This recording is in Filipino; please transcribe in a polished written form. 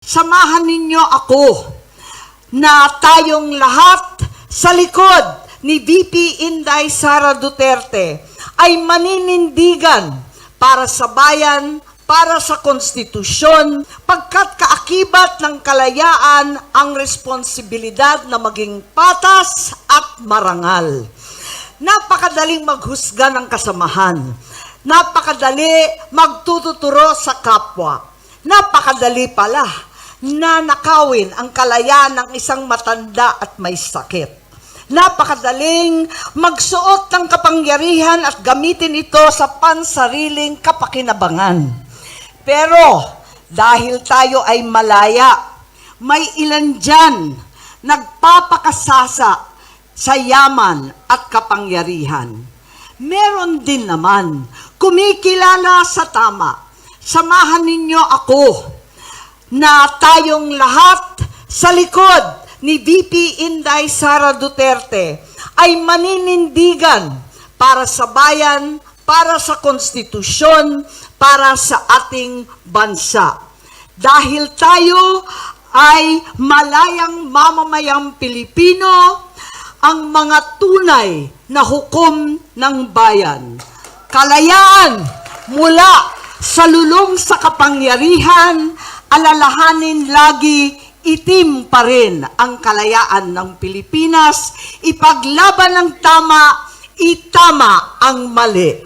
Samahan ninyo ako na tayong lahat sa likod ni VP Inday Sara Duterte ay maninindigan para sa bayan, para sa konstitusyon, pagkat kaakibat ng kalayaan ang responsibilidad na maging patas at marangal. Napakadaling maghusga ng kasamahan. Napakadali magtututuro sa kapwa. Napakadali pala na nakawin ang kalayaan ng isang matanda at may sakit. Napakadaling magsuot ng kapangyarihan at gamitin ito sa pansariling kapakinabangan. Pero dahil tayo ay malaya, may ilan dyan nagpapakasasa sa yaman at kapangyarihan. Meron din naman kumikilala sa tama. Samahan ninyo ako na tayong lahat sa likod ni VP Inday Sara Duterte ay maninindigan para sa bayan, para sa konstitusyon, para sa ating bansa. Dahil tayo ay malayang mamamayang Pilipino, ang mga tunay na hukom ng bayan. Kalayaan mula sa lulong sa kapangyarihan, alalahanin lagi, itim pa rin ang kalayaan ng Pilipinas, ipaglaban ng tama, itama ang mali.